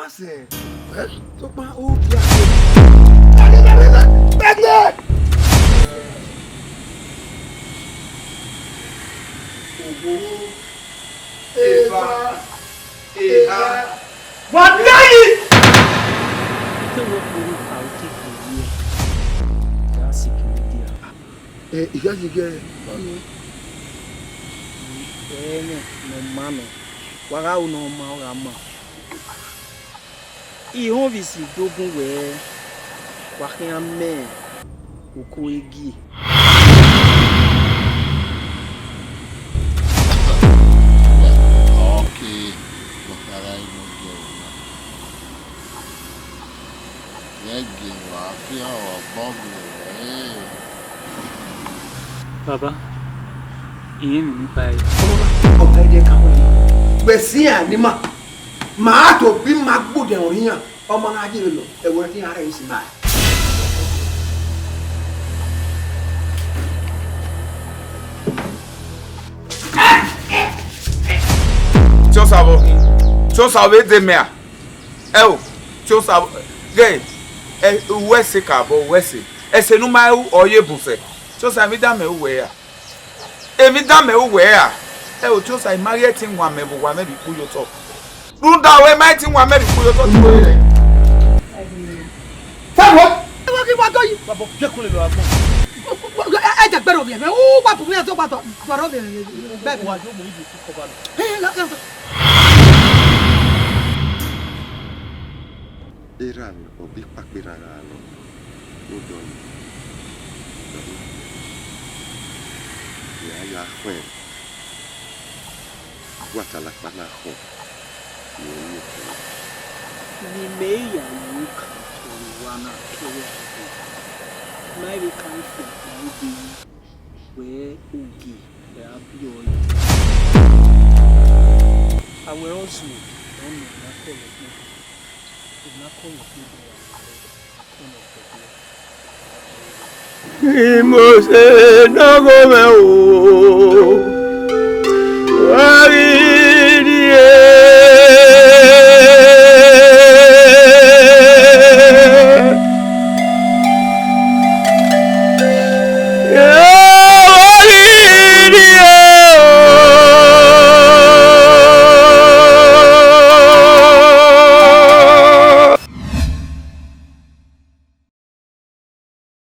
say. To my old What guy? Ihenvbo wakiame ukoegi. Okay, bakara ino gẹ̀rọ náà. Gẹ̀rọ àfihàn ọ̀gbọ́n rẹ̀. Baba, ìyẹn mi nípa ẹ̀. Ọ̀gá ẹ̀jẹ̀ káwọn yìí. Gbèsè ànímà. Màá tó bí máa gbòdè òrìn yàn. Ọmọ náà jẹ́ lọ. Ẹ̀wọ̀n tí ara yìí sì máa. Tio sabo de mea. O, tio sabo. Gay. Wese kabo wese. Ese no mai oye buse. Tio sa mi da me we ya. Mi da me we ya. O tio sa marry tin wa me bo wa me bi ku yo to. Do da we my tin wa me bi ku yo to. Fáwo. Wọ́n kí wọ́n tó yìí. Baba, jẹ́ kó lè lọ agbọ́n. Ẹ jẹ́ gbẹ́rù obìnrin mẹ́, ó wà pùpù yẹn tó wà tọ̀rọ̀ obìnrin bẹ́ẹ̀ bí. Wọ́n àjọ mọ̀ níbi ìsìnkú bá lọ. Iran obi pakpirara alọ ụdọ ya ya hwe watalakpa na ahụ na onye N'ime ya iwu ka ụwa na-akịrị akị. Mmiri ka mfe na ubi wee oge wee abịa oyi. Àwọn ọ̀sùn ọ̀nà ìnákọ̀ọ̀lọ̀ fún ìnákọ̀ọ̀lọ̀ fún ìnákọ̀ọ̀lọ̀ fún. Ìmọ̀ọ́sẹ̀ náà gómẹ̀ o.